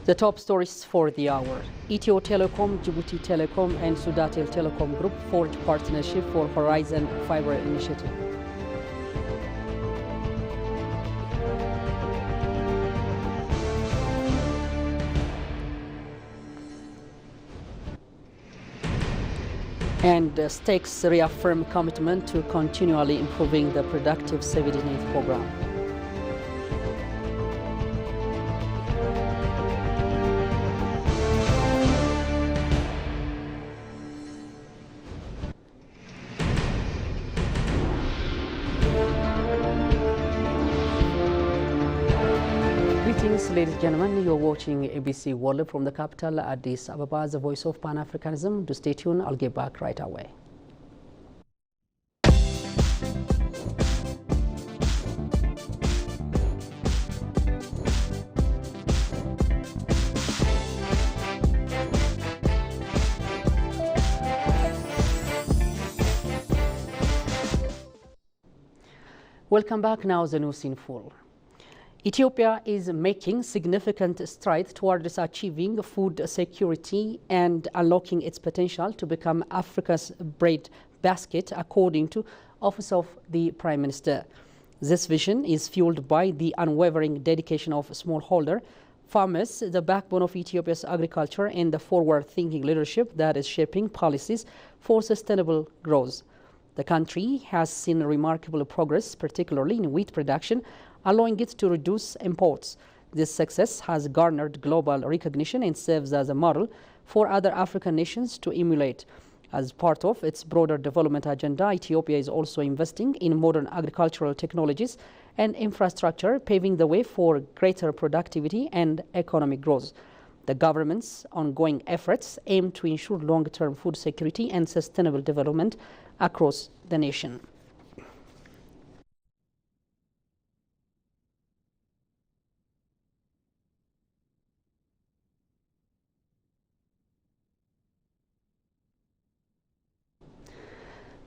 The top stories for the hour. Ethio Telecom, Djibouti Telecom and Sudatel Telecom Group forge partnership for Horizon Fiber Initiative. And Stakes reaffirm commitment to continually improving the productive safety net program. Greetings, ladies and gentlemen. You're watching ABC World from the capital, Addis Ababa, the voice of Pan-Africanism. To stay tuned, I'll get back right away. Welcome back. Now the news in full. Ethiopia is making significant strides towards achieving food security and unlocking its potential to become Africa's bread basket, according to Office of the Prime Minister. This vision is fueled by the unwavering dedication of smallholder farmers, the backbone of Ethiopia's agriculture, and the forward-thinking leadership that is shaping policies for sustainable growth. The country has seen remarkable progress, particularly in wheat production, allowing it to reduce imports. This success has garnered global recognition and serves as a model for other African nations to emulate. As part of its broader development agenda, Ethiopia is also investing in modern agricultural technologies and infrastructure, paving the way for greater productivity and economic growth. The government's ongoing efforts aim to ensure long-term food security and sustainable development across the nation.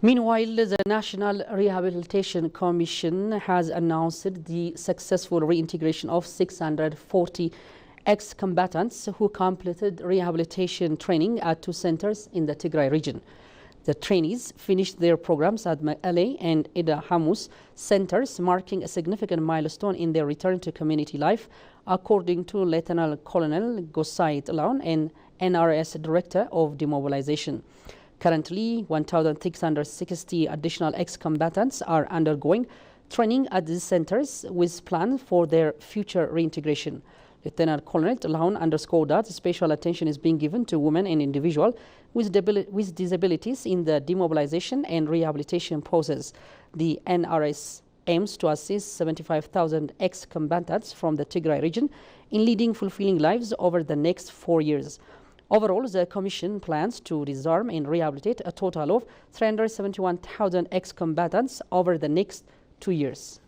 Meanwhile, the National Rehabilitation Commission has announced the successful reintegration of 640 ex-combatants who completed rehabilitation training at 2 centers in the Tigray region. The trainees finished their programs at Mekelle and Ida Hamus centers, marking a significant milestone in their return to community life, according to Lieutenant Colonel Gosait Laun, and NRS Director of Demobilization. Currently, 1,660 additional ex-combatants are undergoing training at these centers with plans for their future reintegration. Lieutenant Colonel Laun underscored that special attention is being given to women and individuals with disabilities in the demobilization and rehabilitation process. The NRS aims to assist 75,000 ex-combatants from the Tigray region in leading fulfilling lives over the next 4 years. Overall, the Commission plans to disarm and rehabilitate a total of 371,000 ex-combatants over the next 2 years.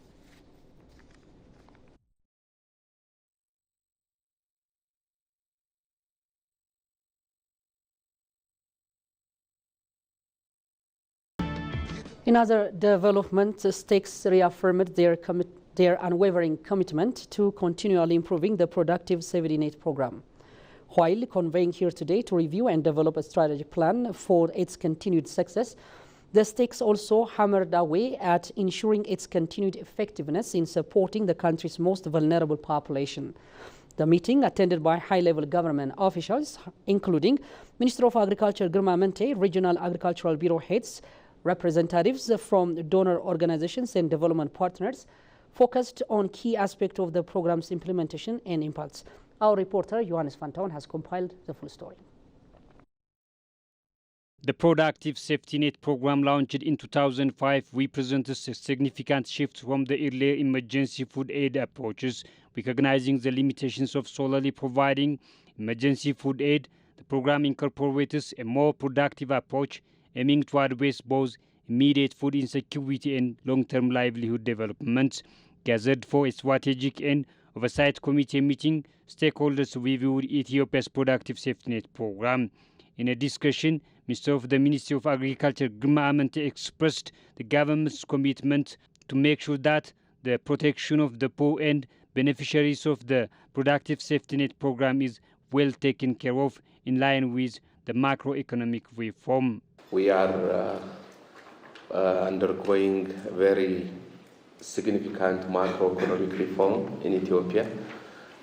In other developments, Stakes reaffirmed their unwavering commitment to continually improving the productive safety net program. While conveying here today to review and develop a strategic plan for its continued success, the Stakes also hammered away at ensuring its continued effectiveness in supporting the country's most vulnerable population. The meeting, attended by high-level government officials, including Minister of Agriculture Girma Mente, Regional Agricultural Bureau heads, representatives from donor organizations and development partners, focused on key aspects of the program's implementation and impacts. Our reporter, Johannes Fantaun, has compiled the full story. The Productive Safety Net program, launched in 2005, represents a significant shift from the earlier emergency food aid approaches. Recognizing the limitations of solely providing emergency food aid, the program incorporates a more productive approach aiming to address both immediate food insecurity and long-term livelihood development. Gathered for a strategic and oversight committee meeting, stakeholders reviewed Ethiopia's Productive Safety Net program. In a discussion, Minister of the Ministry of Agriculture Girma Amente expressed the government's commitment to make sure that the protection of the poor and beneficiaries of the Productive Safety Net program is well taken care of in line with the macroeconomic reform. We are undergoing very significant macroeconomic reform in Ethiopia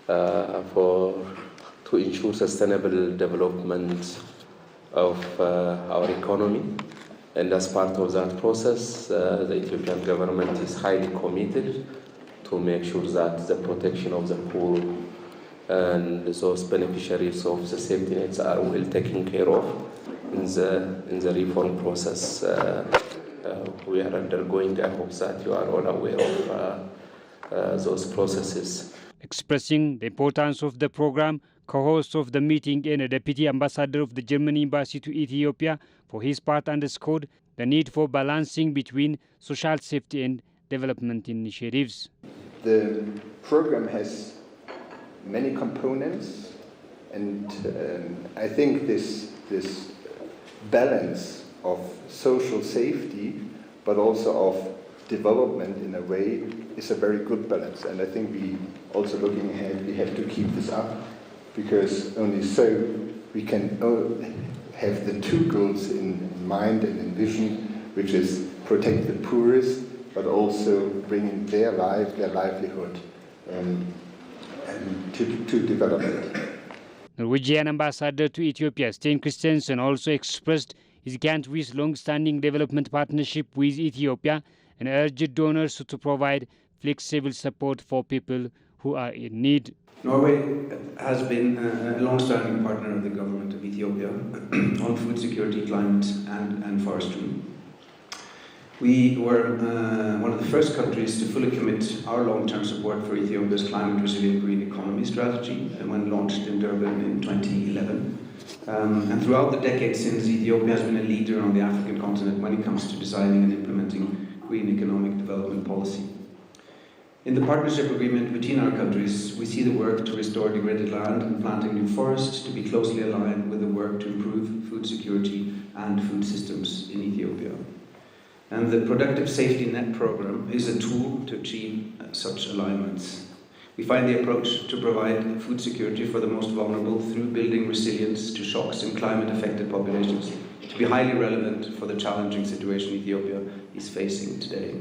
to ensure sustainable development of our economy. And as part of that process, the Ethiopian government is highly committed to make sure that the protection of the poor and those beneficiaries of the safety nets are well taken care of in the reform process we are undergoing. I hope that you are all aware of those processes. Expressing the importance of the program, co-host of the meeting and a deputy ambassador of the German embassy to Ethiopia, for his part underscored the need for balancing between social safety and development initiatives. The program has many components, and I think this balance of social safety but also of development in a way is a very good balance, and I think we also looking ahead we have to keep this up, because only so we can have the two goals in mind and in vision, which is protect the poorest but also bring in their livelihood to develop it. Norwegian ambassador to Ethiopia, Sten Christensen, also expressed his country's long-standing development partnership with Ethiopia and urged donors to provide flexible support for people who are in need. Norway has been a long-standing partner of the government of Ethiopia on food security, climate and forestry. We were one of the first countries to fully commit our long-term support for Ethiopia's climate-resilient green economy strategy when launched in Durban in 2011. And throughout the decades since, Ethiopia has been a leader on the African continent when it comes to designing and implementing green economic development policy. In the partnership agreement between our countries, we see the work to restore degraded land and planting new forests to be closely aligned with the work to improve food security and food systems in Ethiopia. And the Productive Safety Net program is a tool to achieve such alignments. We find the approach to provide food security for the most vulnerable through building resilience to shocks in climate-affected populations to be highly relevant for the challenging situation Ethiopia is facing today.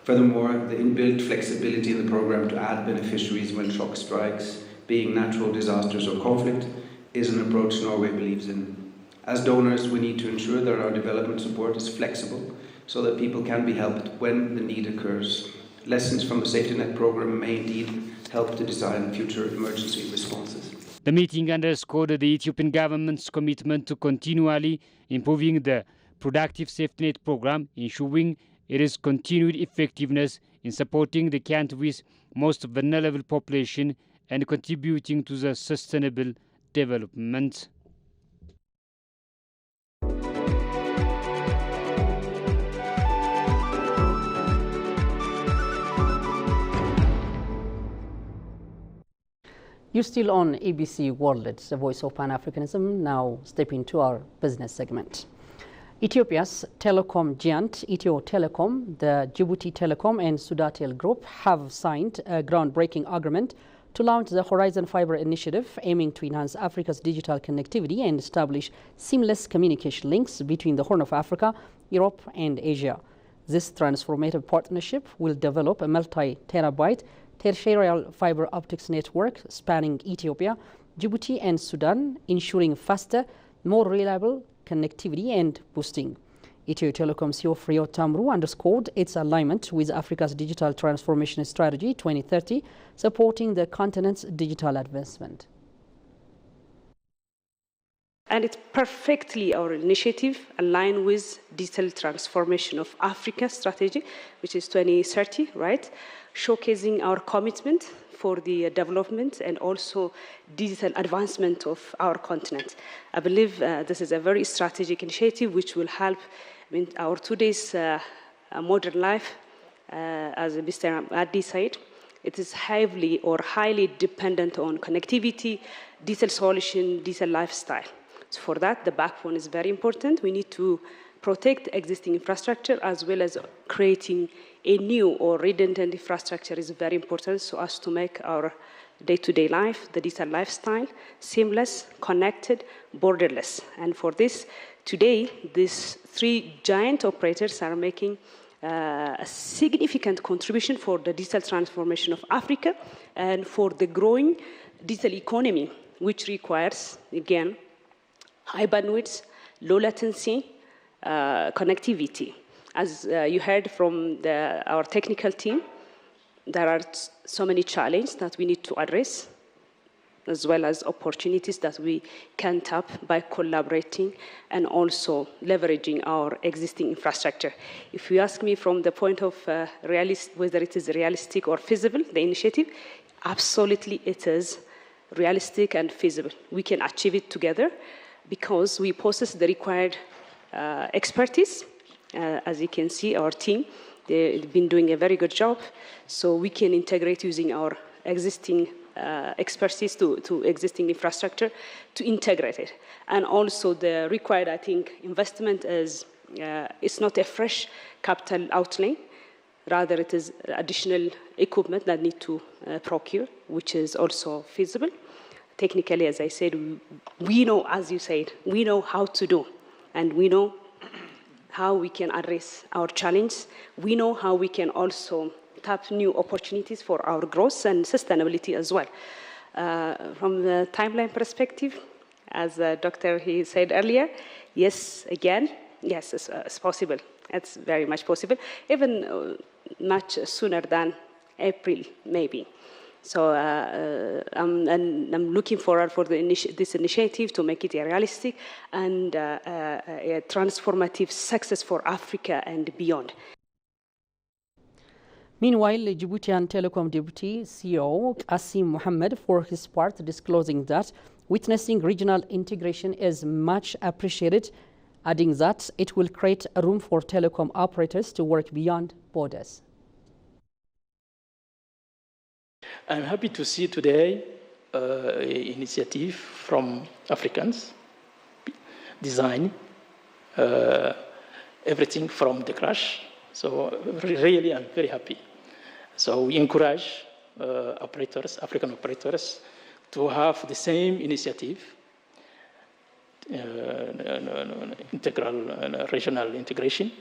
Furthermore, the inbuilt flexibility in the program to add beneficiaries when shock strikes, being natural disasters or conflict, is an approach Norway believes in. As donors, we need to ensure that our development support is flexible so that people can be helped when the need occurs. Lessons from the Safety Net program may indeed help to design future emergency responses. The meeting underscored the Ethiopian government's commitment to continually improving the Productive Safety Net program, ensuring its continued effectiveness in supporting the country's most vulnerable population and contributing to the sustainable development. You're still on ABC World, the voice of Pan-Africanism. Now step into our business segment. Ethiopia's telecom giant Ethio Telecom, the Djibouti Telecom and Sudatel Group have signed a groundbreaking agreement to launch the Horizon Fiber initiative, aiming to enhance Africa's digital connectivity and establish seamless communication links between the Horn of Africa, Europe and Asia. This transformative partnership will develop a multi-terabyte terrestrial fiber optics network spanning Ethiopia, Djibouti and Sudan, ensuring faster, more reliable connectivity and boosting. Ethio Telecom CEO Freo Tamru underscored its alignment with Africa's digital transformation strategy 2030, supporting the continent's digital advancement. And it's perfectly our initiative aligned with digital transformation of Africa strategy, which is 2030, right? Showcasing our commitment for the development and also digital advancement of our continent. I believe this is a very strategic initiative which will help our today's modern life, as Mr. Addi said. It is highly dependent on connectivity, digital solution, digital lifestyle. So for that, the backbone is very important. We need to protect existing infrastructure as well as creating a new or redundant infrastructure is very important so as to make our day-to-day life, the digital lifestyle, seamless, connected, borderless. And for this, today, these three giant operators are making a significant contribution for the digital transformation of Africa and for the growing digital economy, which requires, again, high bandwidth, low latency, connectivity. As you heard from our technical team, there are so many challenges that we need to address, as well as opportunities that we can tap by collaborating and also leveraging our existing infrastructure. If you ask me from the point of whether it is realistic or feasible, the initiative, absolutely it is realistic and feasible. We can achieve it together because we possess the required expertise. As you can see, our team, they've been doing a very good job. So we can integrate using our existing expertise to existing infrastructure to integrate it. And also the required, I think, investment is, it's not a fresh capital outlay. Rather, it is additional equipment that need to procure, which is also feasible. Technically, as I said, we know, as you said, we know how to do, and we know how we can address our challenge. We know how we can also tap new opportunities for our growth and sustainability as well. From the timeline perspective, as Dr. he said earlier, yes, again, yes, it's possible. It's very much possible, even much sooner than April, maybe. So I'm looking forward for this initiative to make it a realistic and a transformative success for Africa and beyond. Meanwhile, Djiboutian Telecom Deputy CEO Qasim Mohammed, for his part, disclosing that witnessing regional integration is much appreciated, adding that it will create a room for telecom operators to work beyond borders. I'm happy to see today an initiative from Africans, design everything from the crash. So really, I'm very happy. So we encourage operators, African operators, to have the same initiative, integral regional integration.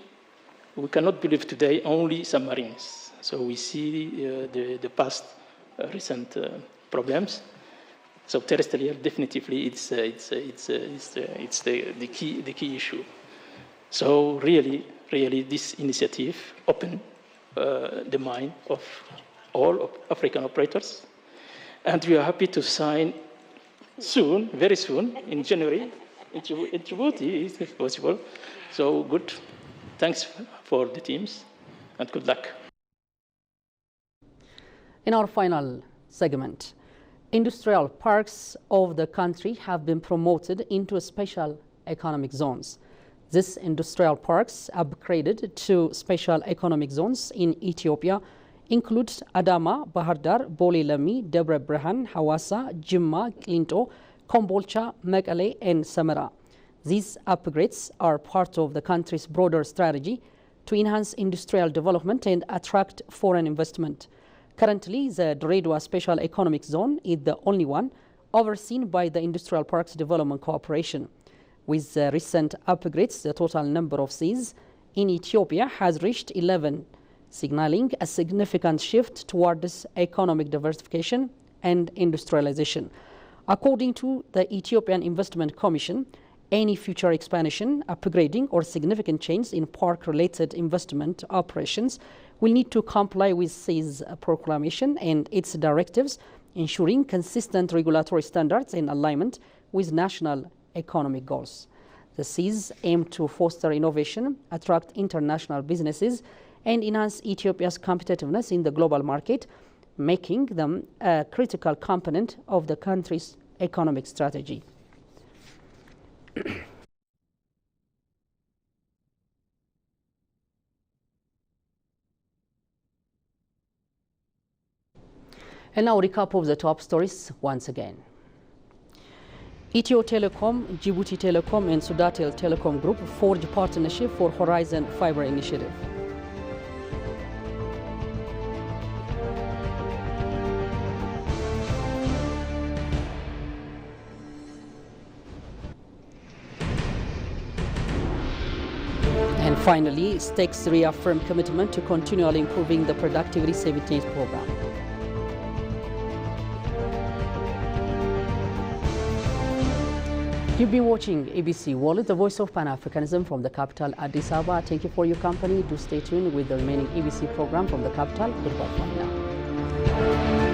We cannot believe today only submarines. So we see the past recent problems. So terrestrial, definitively, it's the key issue. So really, this initiative opened the mind of all of African operators, and we are happy to sign soon, very soon, in January, in Djibouti, if possible. So good. Thanks for the teams, and good luck. In our final segment, industrial parks of the country have been promoted into special economic zones. These industrial parks, upgraded to special economic zones in Ethiopia, include Adama, Bahar Dar, Bole Lami, Debre Birhan, Hawassa, Jimma, Klinto, Kombolcha, Mekelle, and Samara. These upgrades are part of the country's broader strategy to enhance industrial development and attract foreign investment. Currently, the Dredwa Special Economic Zone is the only one overseen by the Industrial Parks Development Corporation. With the recent upgrades, the total number of seas in Ethiopia has reached 11, signaling a significant shift towards economic diversification and industrialization. According to the Ethiopian Investment Commission, any future expansion, upgrading, or significant change in park-related investment operations will need to comply with SEA's proclamation and its directives, ensuring consistent regulatory standards in alignment with national economic goals. The SEAs aim to foster innovation, attract international businesses, and enhance Ethiopia's competitiveness in the global market, making them a critical component of the country's economic strategy. And now a recap of the top stories once again. Ethio Telecom, Djibouti Telecom, and Sudatel Telecom Group forge partnership for Horizon Fiber Initiative. Finally, STECS reaffirmed commitment to continually improving the Productivity 78 program. You've been watching ABC World, the voice of Pan-Africanism from the capital, Addis Ababa. Thank you for your company. Do stay tuned with the remaining ABC program from the capital. Goodbye for now.